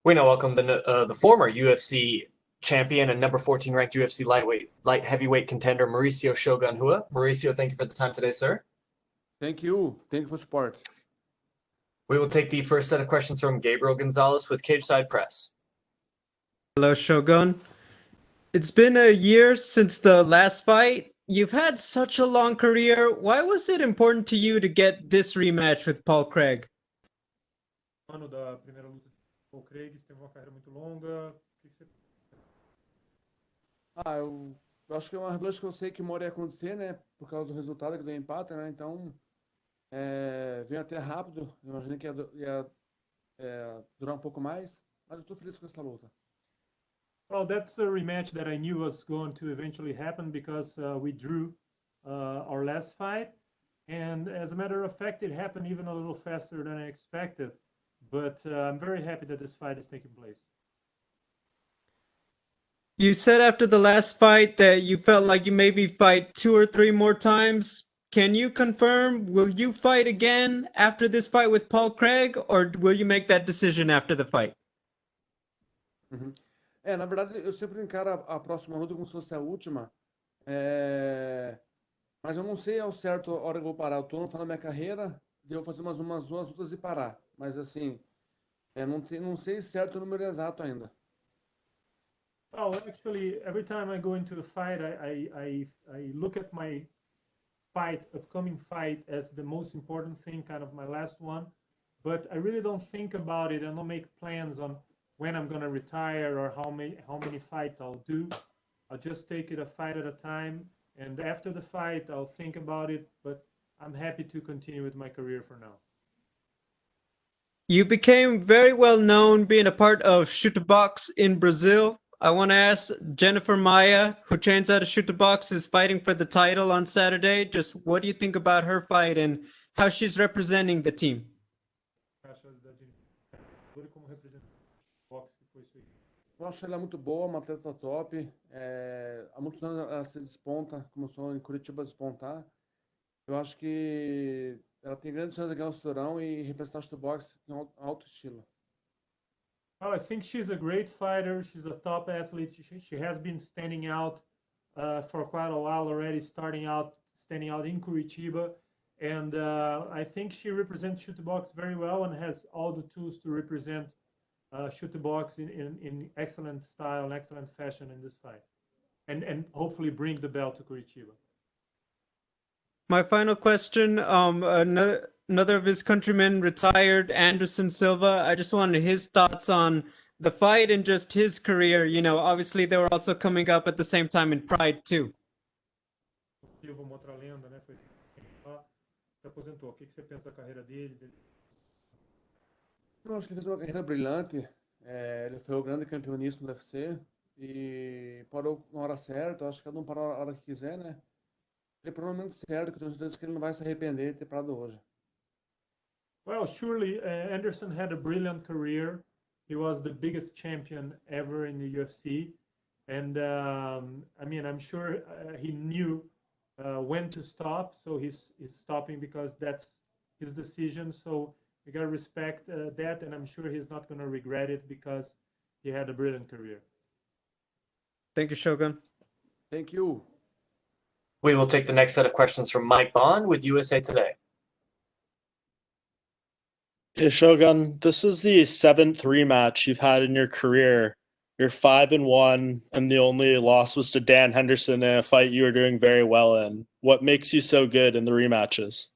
We now welcome the former UFC champion and number 14 ranked UFC light heavyweight contender Mauricio Shogun Rua. Mauricio, thank you for the time today, sir. Thank you. Thank you for support. We will take the first set of questions from Gabriel Gonzalez with Cage Side Press. Hello, Shogun. It's been a year since the last fight. You've had such a long career. Why was it important to you to get this rematch with Paul Craig? Ano da primeira luta com Paul Craig, você teve uma carreira muito longa. Eu acho que é uma revanche que eu sei que uma hora ia acontecer, né? Por causa do resultado que deu empate, né? Então, veio até rápido. Eu imaginei que ia durar um pouco mais, mas eu tô feliz com essa luta. Well, that's a rematch that I knew was going to eventually happen because we drew our last fight. And as a matter of fact, it happened even a little faster than I expected. But I'm very happy that this fight is taking place. You said after the last fight that you felt like you maybe fight 2 or 3 more times. Can you confirm, will you fight again after this fight with Paul Craig, or will you make that decision after the fight? Uhum. Na verdade, eu sempre encaro a próxima luta como se fosse a última. Mas eu não sei ao certo a hora que eu vou parar. Eu tô no final da minha carreira, devo fazer umas 2 lutas e parar. Mas assim, não sei certo o número exato ainda. Well, actually, every time I go into a fight, I look at my upcoming fight, as the most important thing, kind of my last one. But I really don't think about it. I don't make plans on when I'm gonna retire or how many fights I'll do. I'll just take it a fight at a time, and after the fight, I'll think about it. But I'm happy to continue with my career for now. You became very well known being a part of Shoot the Box in Brazil. I want to ask Jennifer Maia, who trains out of Shoot the Box, is fighting for the title on Saturday. Just what do you think about her fight and how she's representing the team? Eu acho ela muito boa, uma atleta top. Há muitos anos ela se desponta, começou em Curitiba a despontar. Eu acho que ela tem grandes chances de ganhar o cinturão e representar o Shoot the Box em alto estilo. Oh, I think she's a great fighter. She's a top athlete. She has been standing out for quite a while already, standing out in Curitiba. And I think she represents Shoot the Box very well and has all the tools to represent Shoot the Box in excellent style and excellent fashion in this fight. And hopefully bring the belt to Curitiba. My final question, another of his countrymen retired, Anderson Silva. I just wanted his thoughts on the fight and just his career. You know, obviously they were also coming up at the same time in Pride too. Silva, uma outra lenda, né? Se aposentou. O que você pensa da carreira dele? Eu acho que ele fez uma carreira brilhante. Ele foi o grande campeonista no UFC e parou na hora certa. Eu acho que cada um parou a hora que quiser, né? Ele provavelmente certo, que eu tenho certeza que ele não vai se arrepender de ter parado hoje. Well, surely Anderson had a brilliant career. He was the biggest champion ever in the UFC. And I mean, I'm sure he knew when to stop. So he's stopping because that's his decision. So we got to respect that. And I'm sure he's not going to regret it because he had a brilliant career. Thank you, Shogun. Thank you. We will take the next set of questions from Mike Bond with USA Today. Hey, Shogun, this is the 7th rematch you've had in your career. You're 5-1, and the only loss was to Dan Henderson in a fight you were doing very well in. What makes you so good in the rematches?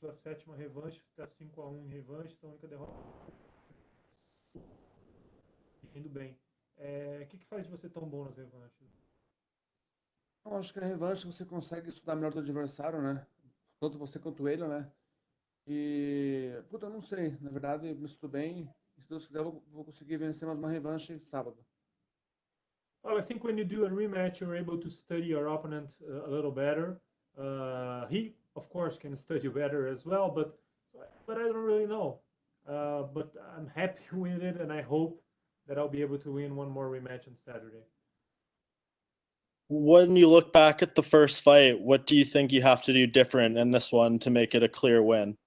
Sua sétima revanche, está 5-1 em revanche, então a única derrota. Indo bem. O que faz de você tão bom nas revanches? Eu acho que a revanche você consegue estudar melhor do adversário, né? Tanto você quanto ele, né? E, puta, eu não sei. Na verdade, me estudo bem. E se Deus quiser, eu vou conseguir vencer mais uma revanche sábado. Well, I think when you do a rematch, you're able to study your opponent a little better. He, of course, can study you better as well, but I don't really know. But I'm happy with it, and I hope that I'll be able to win one more rematch on Saturday. When you look back at the first fight, what do you think you have to do different in this one to make it a clear win?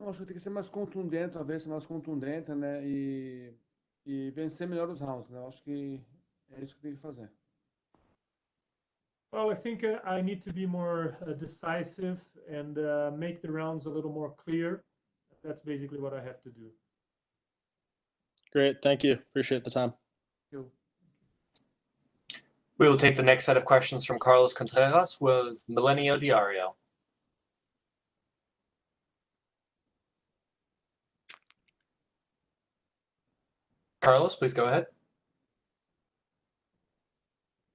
Eu acho que tem que ser mais contundente, uma vez ser mais contundente, né? E vencer melhor os rounds, né? Eu acho que é isso que tem que fazer. Well, I think I need to be more decisive and make the rounds a little more clear. That's basically what I have to do. Great. Thank you. Appreciate the time. Eu, We will take the next set of questions from Carlos Contreras with Milenio Diario. Carlos, please go ahead.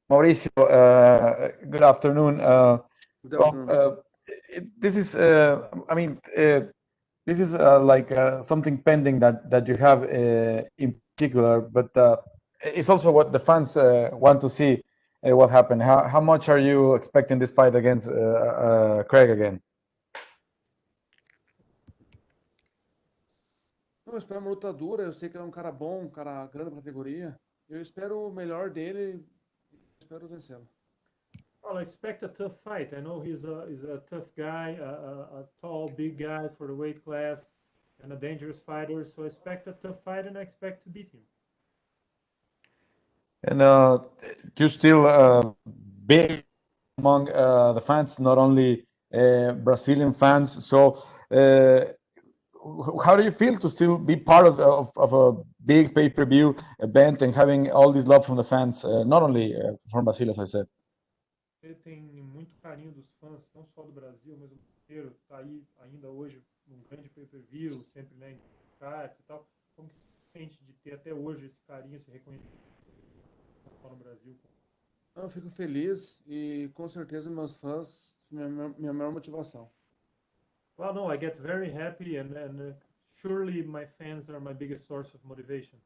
Mauricio, good afternoon. good afternoon. This is, I mean, this is like something pending that you have in particular, but it's also what the fans want to see what happened. How much are you expecting this fight against Craig again? Eu espero uma luta dura, eu sei que ele é um cara bom, um cara grande da categoria. Eu espero o melhor dele e espero vencê-lo. Well, I expect a tough fight. I know he's a tough guy, a tall, big guy for the weight class, and a dangerous fighter. So I expect a tough fight, and I expect to beat him. And you still big among the fans, not only Brazilian fans. So how do you feel to still be part of a big pay-per-view event and having all this love from the fans, not only from Brazil, as I said? Ele tem muito carinho dos fãs, não só do Brasil, mas do mundo inteiro. Está aí ainda hoje num grande pay-per-view, sempre né, em cards e tal. Como que se sente de ter até hoje esse carinho, esse reconhecimento no Brasil? Eu fico feliz e com certeza meus fãs, minha maior motivação. Well, no, I get very happy, and surely my fans are my biggest source of motivation.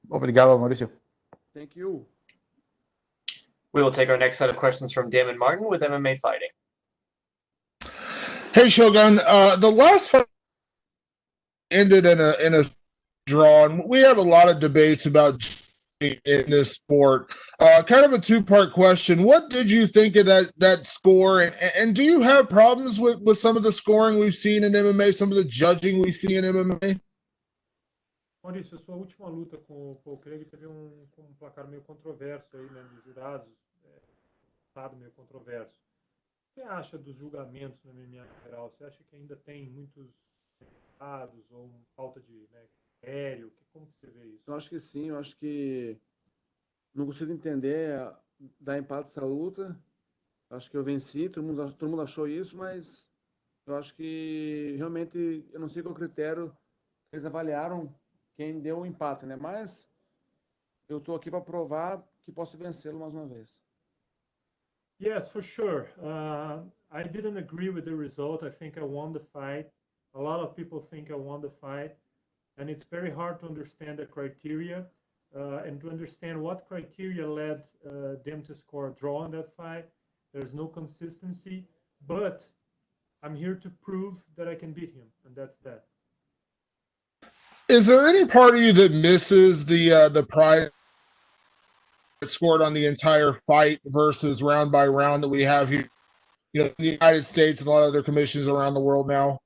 Obrigado, Mauricio. Thank you. We will take our next set of questions from Damon Martin with MMA Fighting. Hey Shogun, the last fight ended in a draw, and we have a lot of debates about in this sport. Kind of a two-part question. What did you think of that score, and do you have problems with some of the scoring we've seen in MMA, some of the judging we see in MMA? Maurício, a sua última luta com o Paul Craig teve um placar meio controverso aí, né, dos jurados, meio controverso. O que você acha dos julgamentos no MMA em geral? Você acha que ainda tem muitos errados ou falta de critério? Como que você vê isso? Eu acho que sim, eu acho que não consigo entender dar empate essa luta. Eu acho que eu venci, todo mundo achou isso, mas eu acho que realmente eu não sei qual critério eles avaliaram quem deu o empate, né? Mas eu estou aqui para provar que posso vencê-lo mais uma vez. Yes, for sure. I didn't agree with the result. I think I won the fight. A lot of people think I won the fight. And it's very hard to understand the criteria and to understand what criteria led them to score a draw in that fight. There's no consistency. But I'm here to prove that I can beat him, and that's that. Is there any part of you that misses the prize that scored on the entire fight versus round by round that we have here, in the United States and a lot of other commissions around the world now?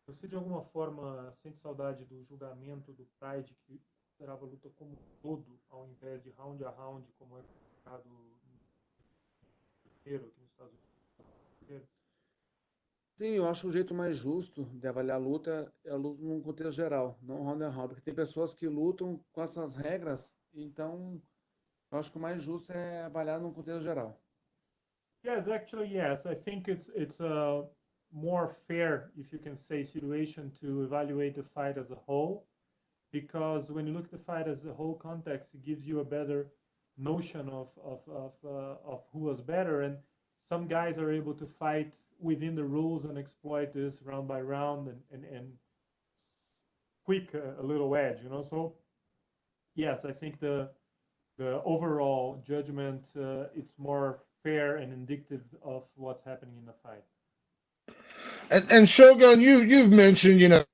Você de alguma forma sente saudade do julgamento do Pride que considerava a luta como um todo, ao invés de round a round, como é colocado inteiro aqui nos Estados Unidos? Sim, eu acho o jeito mais justo de avaliar a luta é a luta num contexto geral, não round a round, porque tem pessoas que lutam com essas regras, então eu acho que o mais justo é avaliar num contexto geral. Yes, actually, yes. I think it's a more fair, if you can say, situation to evaluate the fight as a whole, because when you look at the fight as a whole context, it gives you a better notion of who was better, and some guys are able to fight within the rules and exploit this round by round and quick a little edge, So yes, I think the overall judgment it's more fair and indicative of what's happening in the fight. And Shogun, you've mentioned where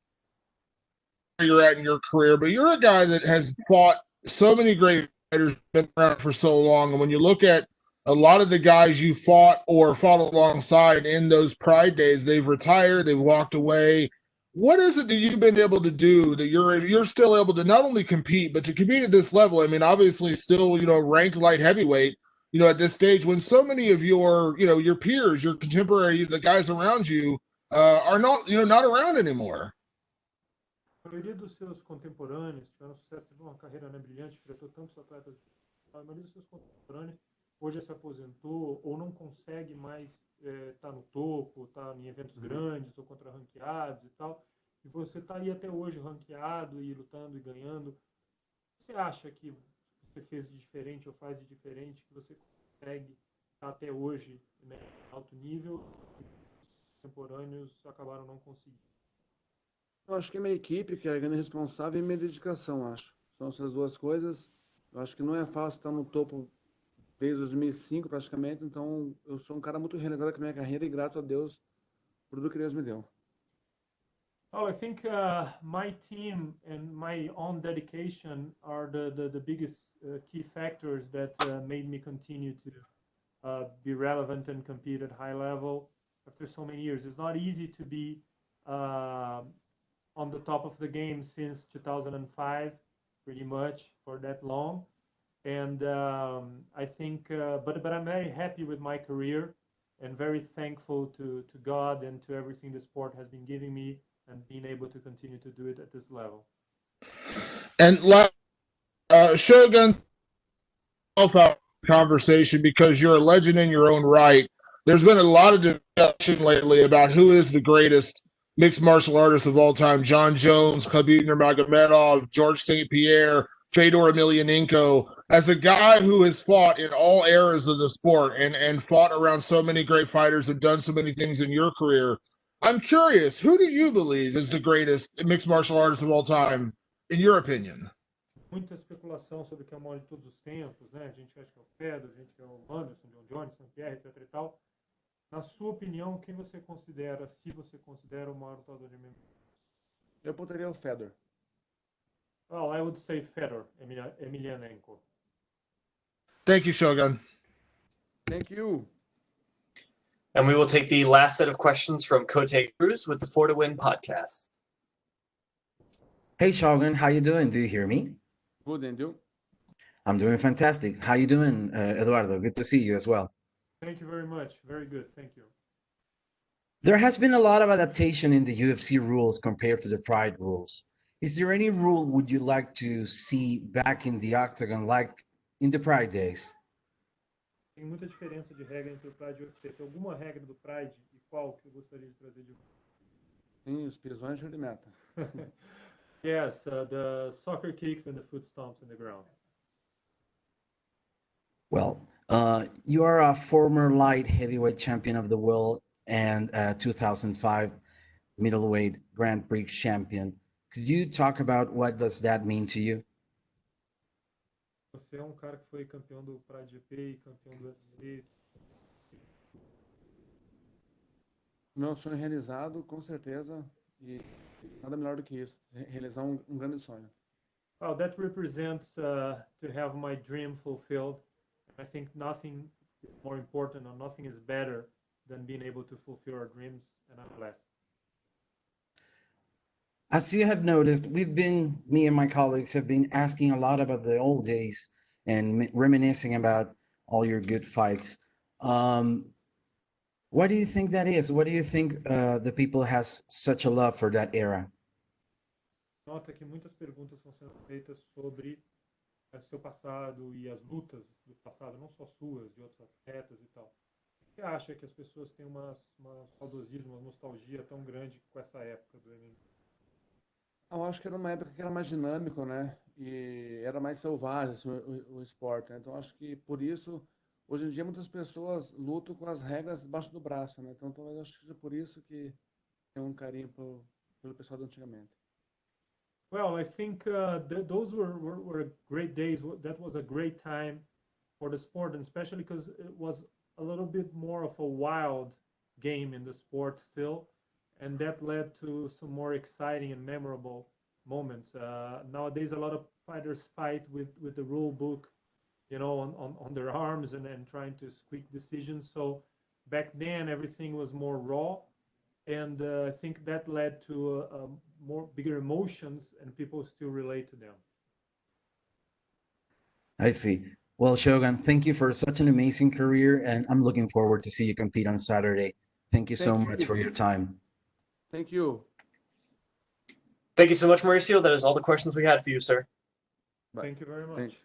you're at in your career, but you're a guy that has fought so many great fighters, been around for so long, and when you look at a lot of the guys you fought or fought alongside in those Pride days, they've retired, they've walked away. What is it that you've been able to do that you're still able to not only compete, but to compete at this level? I mean, obviously still, ranked light heavyweight, at this stage when so many of your peers, your contemporary, the guys around you, are not around anymore. A maioria dos seus contemporâneos tiveram sucesso, teve uma carreira, né, brilhante, enfrentou tantos atletas. A maioria dos seus contemporâneos hoje se aposentou ou não consegue mais estar no topo, estar em eventos grandes ou contra ranqueados e tal. E você está aí até hoje ranqueado e lutando e ganhando. O que você acha que você fez de diferente ou faz de diferente que você consegue estar até hoje, né, em alto nível e os contemporâneos acabaram não conseguindo? Eu acho que é minha equipe que é a grande responsável e minha dedicação, acho. São essas duas coisas. Eu acho que não é fácil estar no topo desde 2005 praticamente, então eu sou um cara muito realizado com a minha carreira e grato a Deus por tudo que Deus me deu. Oh, I think my team and my own dedication are the biggest key factors that made me continue to be relevant and compete at high level after so many years. It's not easy to be on the top of the game since 2005, pretty much for that long. And I think, but I'm very happy with my career and very thankful to God and to everything the sport has been giving me and being able to continue to do it at this level. And Shogun, conversation because you're a legend in your own right. There's been a lot of discussion lately about who is the greatest mixed martial artist of all time. John Jones, Khabib Nurmagomedov, George St. Pierre, Fedor Emelianenko. As a guy who has fought in all eras of the sport and fought around so many great fighters and done so many things in your career, I'm curious, who do you believe is the greatest mixed martial artist of all time, in your opinion? Muita especulação sobre quem é o maior de todos os tempos, né? A gente acha que é o Fedor, a gente que é o Anderson, John Jones, St. Pierre, etc e tal. Na sua opinião, quem você considera, se você considera o maior lutador de MMA? Eu botaria o Fedor. Well, I would say Fedor Emelianenko. Thank you, Shogun. Thank you. And we will take the last set of questions from Cote Cruz with the 4 to Win podcast. Hey, Shogun, how you doing? Do you hear me? Good, and you? I'm doing fantastic. How you doing, Eduardo? Good to see you as well. Thank you very much. Very good. Thank you. There has been a lot of adaptation in the UFC rules compared to the Pride rules. Is there any rule would you like to see back in the octagon like in the Pride days? Tem muita diferença de regra entre o Pride e o UFC. Tem alguma regra do Pride e qual que eu gostaria de trazer de volta? Sim, os pisões de meta. Yes, the soccer kicks and the foot stomps in the ground. Well, you are a former light heavyweight champion of the world and 2005 middleweight Grand Prix champion. Could you talk about what does that mean to you? Você é cara que foi campeão do Pride GP e campeão do UFC. Meu sonho realizado, com certeza, e nada melhor do que isso, realizar um grande sonho. Well, that represents to have my dream fulfilled. I think nothing is more important or nothing is better than being able to fulfill our dreams, and I'm blessed. As you have noticed, me and my colleagues have been asking a lot about the old days and reminiscing about all your good fights. What do you think that is? What do you think the people has such a love for that era? Nota que muitas perguntas estão sendo feitas sobre o seu passado e as lutas do passado, não só suas, de outros atletas e tal. O que você acha que as pessoas têm uma saudosismo, uma nostalgia tão grande com essa época do MMA? Eu acho que era uma época que era mais dinâmico, né? E era mais selvagem assim, o esporte, né? Então acho que por isso, hoje em dia muitas pessoas lutam com as regras debaixo do braço, né? Então talvez acho que seja por isso que tem carinho pelo pessoal de antigamente. Well, I think those were great days. That was a great time for the sport, and especially because it was a little bit more of a wild game in the sport still. And that led to some more exciting and memorable moments. Nowadays, a lot of fighters fight with the rule book on their arms and trying to quick decisions. So back then everything was more raw, and I think that led to more bigger emotions, and people still relate to them. I see. Well, Shogun, thank you for such an amazing career, and I'm looking forward to see you compete on Saturday. Thank you so much for your time. Thank you. Thank you so much, Mauricio. That is all the questions we had for you, sir. Bye. Thank you very much. Thank you.